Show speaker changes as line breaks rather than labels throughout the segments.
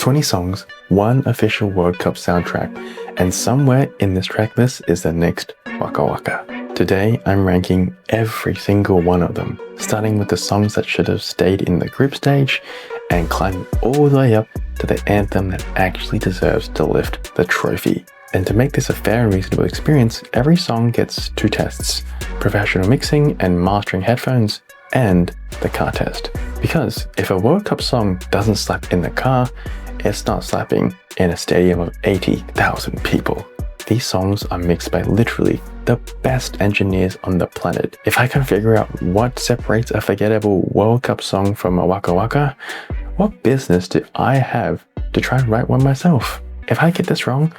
20 songs, one official World Cup soundtrack, and somewhere in this track list is the next Waka Waka. Today, I'm ranking every single one of them, starting with the songs that should have stayed in the group stage and climbing all the way up to the anthem that actually deserves to lift the trophy. And to make this a fair and reasonable experience, every song gets 2 tests: professional mixing and mastering headphones, and the car test. Because if a World Cup song doesn't slap in the car, it's not slapping in a stadium of 80,000 people. These songs are mixed by literally the best engineers on the planet. If I can figure out what separates a forgettable World Cup song from a Waka Waka, what business do I have to try and write one myself? If I get this wrong,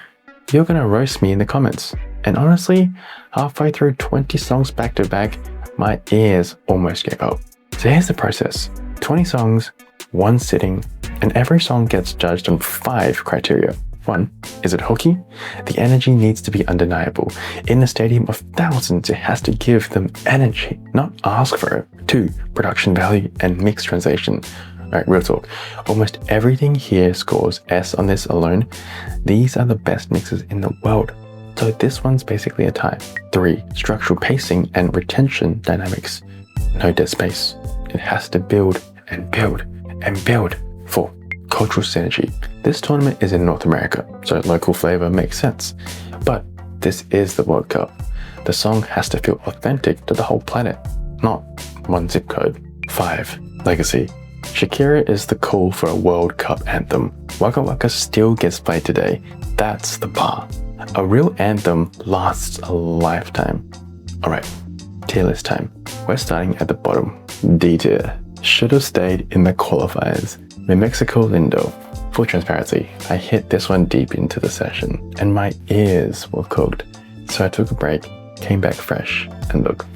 you're gonna roast me in the comments. And honestly, halfway through 20 songs back to back, my ears almost gave up. So here's the process: 20 songs, 1 sitting, and every song gets judged on 5 criteria. 1. Is it hooky? The energy needs to be undeniable. In a stadium of thousands, it has to give them energy, not ask for it. 2. Production value and mix translation. Alright, real talk. Almost everything here scores S on this alone. These are the best mixes in the world. So this one's basically a tie. 3. Structural pacing and retention dynamics. No dead space. It has to build and build and build. 4. Cultural synergy. This tournament is in North America, so local flavor makes sense. But this is the World Cup. The song has to feel authentic to the whole planet, not one zip code. 5. Legacy. Shakira is the call for a World Cup anthem. Waka Waka still gets played today. That's the bar. A real anthem lasts a lifetime. Alright, tier list time. We're starting at the bottom. D tier. Should have stayed in the qualifiers. Mi Mexico Lindo. Full transparency, I hit this one deep into the session and my ears were cooked. So I took a break, came back fresh, and look.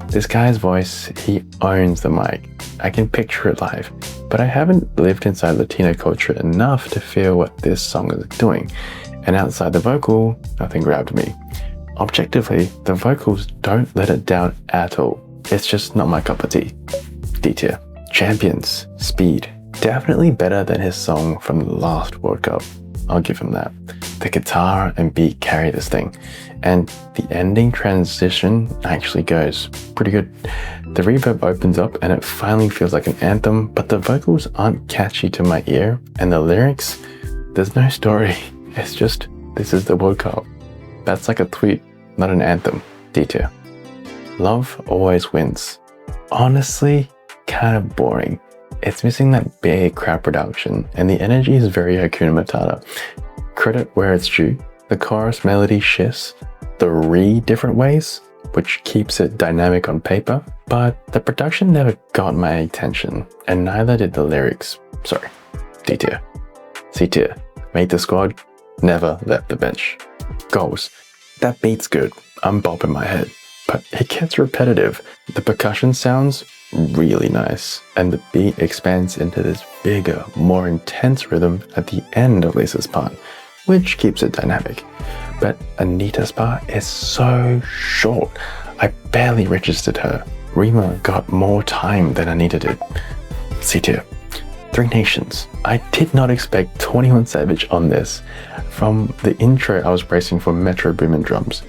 This guy's voice, he owns the mic. I can picture it live, but I haven't lived inside Latino culture enough to feel what this song is doing. And outside the vocal, nothing grabbed me. Objectively, the vocals don't let it down at all. It's just not my cup of tea. D tier. Champions. Speed. Definitely better than his song from the last World Cup. I'll give him that. The guitar and beat carry this thing, and the ending transition actually goes pretty good. The reverb opens up and it finally feels like an anthem, but the vocals aren't catchy to my ear, and the lyrics, there's no story. It's just, this is the World Cup. That's like a tweet, not an anthem. D tier. Love always wins. Honestly, kind of boring. It's missing that big crowd production, and the energy is very Hakuna Matata. Credit where it's due. The chorus melody shifts 3 different ways, which keeps it dynamic on paper, but the production never got my attention, and neither did the lyrics. Sorry. D tier. C tier. Made the squad, never left the bench. Goals. That beat's good. I'm bopping my head, but it gets repetitive. The percussion sounds really nice, and the beat expands into this bigger, more intense rhythm at the end of Lisa's part, which keeps it dynamic. But Anita's part is so short, I barely registered her. Rima got more time than Anita did. C tier. 3 Nations. I did not expect 21 Savage on this. From the intro, I was bracing for Metro Boomin drums,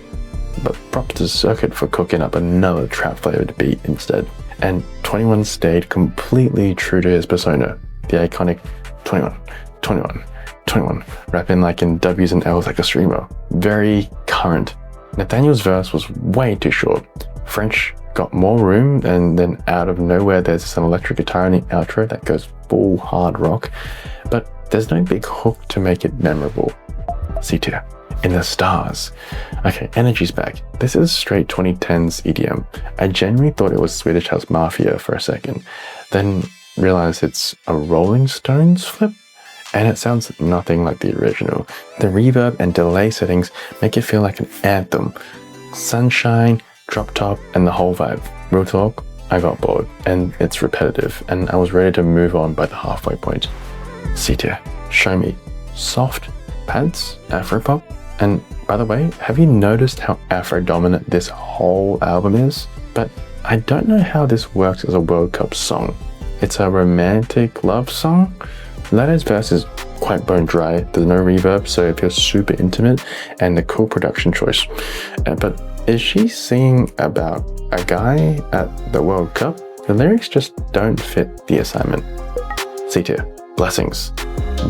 but props to Circuit for cooking up another trap flavored beat instead. And 21 stayed completely true to his persona, the iconic 21, 21, 21, rapping like in W's and L's like a streamer. Very current. Nathaniel's verse was way too short. French got more room, and then out of nowhere there's some electric guitar in the outro that goes full hard rock, but there's no big hook to make it memorable. C tier. In the stars. Okay, energy's back. This is straight 2010s EDM. I genuinely thought it was Swedish House Mafia for a second, then realized it's a Rolling Stones flip, and it sounds nothing like the original. The reverb and delay settings make it feel like an anthem. Sunshine, drop top, and the whole vibe. Real talk, I got bored, and it's repetitive, and I was ready to move on by the halfway point. C tier. Show me. Soft pads, Afropop. And by the way, have you noticed how Afro-dominant this whole album is? But I don't know how this works as a World Cup song. It's a romantic love song. Lada's verse is quite bone dry. There's no reverb, so it feels super intimate, and a cool production choice. But is she singing about a guy at the World Cup? The lyrics just don't fit the assignment. C tier. Blessings.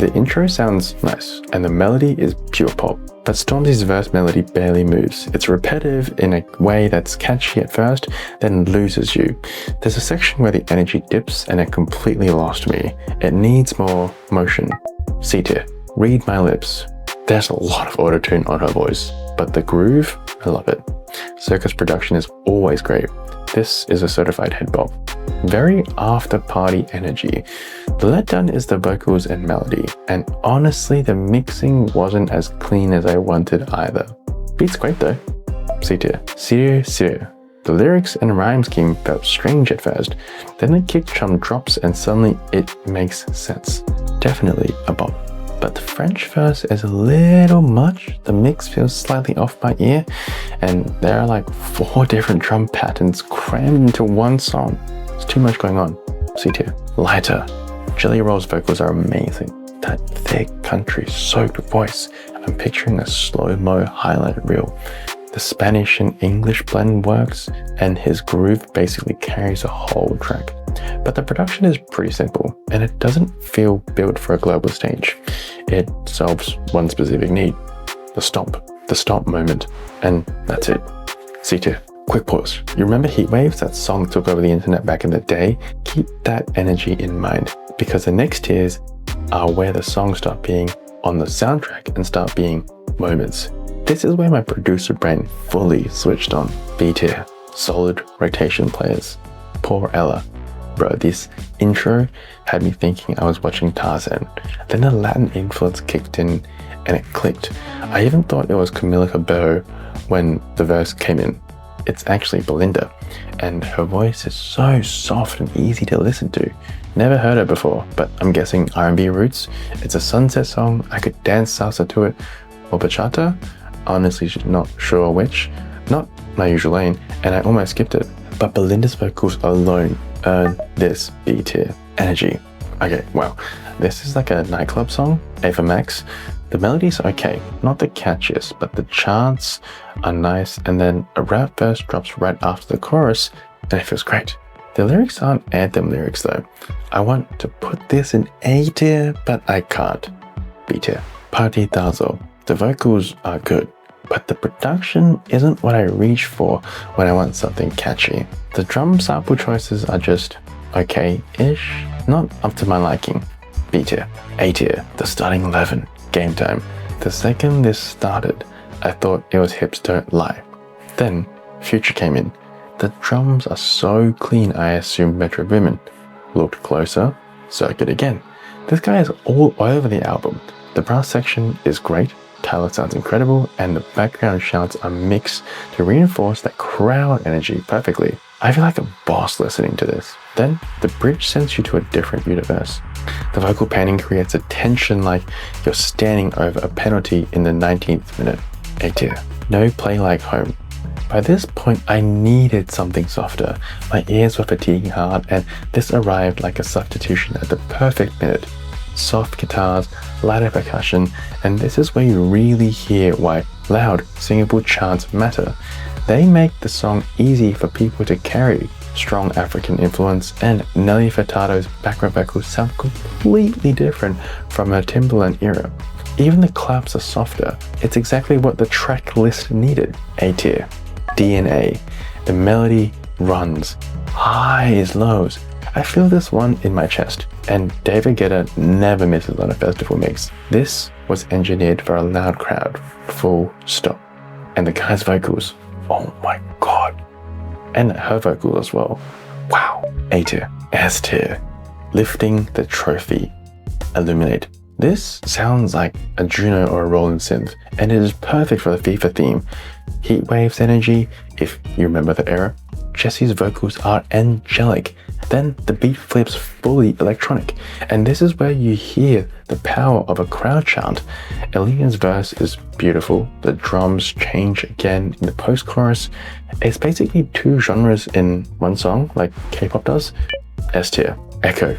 The intro sounds nice, and the melody is pure pop. But Stormzy's verse melody barely moves. It's repetitive in a way that's catchy at first, then loses you. There's a section where the energy dips and it completely lost me. It needs more motion. C tier. Read my lips. There's a lot of autotune on her voice, but the groove, I love it. Circus production is always great. This is a certified head bop. Very after party energy. The letdown is the vocals and melody, and honestly the mixing wasn't as clean as I wanted either. Beat's great though. C tier. Sérieux. The lyrics and rhyme scheme felt strange at first, then the kick drum drops and suddenly it makes sense. Definitely a bop. But the French verse is a little much. The mix feels slightly off my ear, and there are like 4 different drum patterns crammed into one song. It's too much going on. C tier. Lighter. Jelly Roll's vocals are amazing. That thick country-soaked voice. I'm picturing a slow-mo highlight reel. The Spanish and English blend works, and his groove basically carries a whole track. But the production is pretty simple, and it doesn't feel built for a global stage. It solves one specific need. The stop moment, and that's it. C tier. Quick pause. You remember Heatwaves? That song took over the internet back in the day? Keep that energy in mind, because the next tiers are where the songs stop being on the soundtrack and start being moments. This is where my producer brain fully switched on. B tier. Solid rotation players. Poor Ella. Bro, this intro had me thinking I was watching Tarzan. Then the Latin influence kicked in and it clicked. I even thought it was Camila Cabello when the verse came in. It's actually Belinda, and her voice is so soft and easy to listen to. Never heard her before, but I'm guessing R&B roots. It's a sunset song. I could dance salsa to it, or bachata. Honestly, not sure which. Not my usual lane, and I almost skipped it. But Belinda's vocals alone earn this B tier energy. Okay, wow. This is like a nightclub song, A for Max. The melody's okay, not the catchiest, but the chants are nice, and then a rap verse drops right after the chorus, and it feels great. The lyrics aren't anthem lyrics though. I want to put this in A tier, but I can't. B tier. Partidazo. The vocals are good, but the production isn't what I reach for when I want something catchy. The drum sample choices are just okay-ish, not up to my liking. B tier. A tier. The starting 11. Game time. The second this started, I thought it was Hips Don't Lie. Then Future came in. The drums are so clean I assumed Metro Boomin. Looked closer, circuit again. This guy is all over the album. The brass section is great, Tyler sounds incredible, and the background shouts are mixed to reinforce that crowd energy perfectly. I feel like a boss listening to this. Then the bridge sends you to a different universe. The vocal panning creates a tension like you're standing over a penalty in the 19th minute. A tier. No play like home. By this point, I needed something softer. My ears were fatiguing hard, and this arrived like a substitution at the perfect minute. Soft guitars, lighter percussion, and this is where you really hear why loud, singable chants matter. They make the song easy for people to carry. Strong African influence, and Nelly Furtado's background vocals sound completely different from her Timbaland era. Even the claps are softer. It's exactly what the track list needed. A tier. DNA. The melody runs. Highs, lows. I feel this one in my chest, and David Guetta never misses on a festival mix. This was engineered for a loud crowd. Full stop. And the guy's vocals. Oh my god. And her vocal as well. Wow. A tier. S tier. Lifting the trophy. Illuminate. This sounds like a Juno or a Roland synth, and it is perfect for the FIFA theme. Heatwaves energy, if you remember the era. Jesse's vocals are angelic. Then the beat flips fully electronic, and this is where you hear the power of a crowd chant. Elian's verse is beautiful. The drums change again in the post-chorus. It's basically two genres in one song, like K-pop does. S tier. Echo.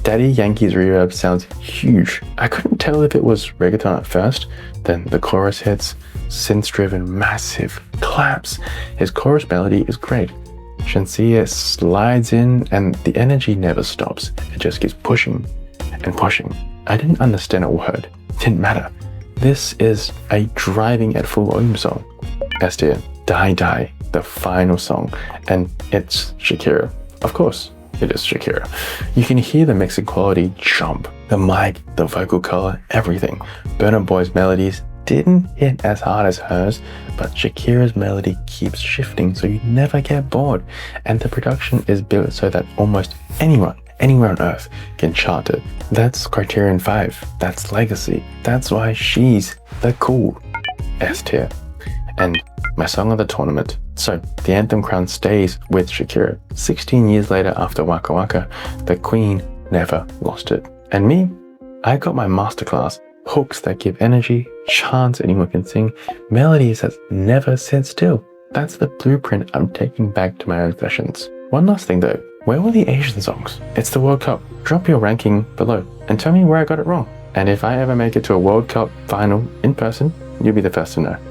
Daddy Yankee's reverb sounds huge. I couldn't tell if it was reggaeton at first, then the chorus hits, synth-driven massive claps. His chorus melody is great. Shakira slides in and the energy never stops. It just keeps pushing and pushing. I didn't understand a word. Didn't matter. This is a driving at full volume song. S tier, Die Die, the final song, and it's Shakira. Of course, it is Shakira. You can hear the mixing quality jump. The mic, the vocal color, everything. Burna Boy's melodies didn't hit as hard as hers, but Shakira's melody keeps shifting so you never get bored. And the production is built so that almost anyone, anywhere on earth can chart it. That's Criterion 5. That's legacy. That's why she's the cool S tier. And my song of the tournament. So the anthem crown stays with Shakira. 16 years later after Waka Waka, the queen never lost it. And me, I got my masterclass. Hooks that give energy, chants anyone can sing, melodies that never sit still. That's the blueprint I'm taking back to my own sessions. One last thing though, where were the Asian songs? It's the World Cup. Drop your ranking below and tell me where I got it wrong. And if I ever make it to a World Cup final in person, you'll be the first to know.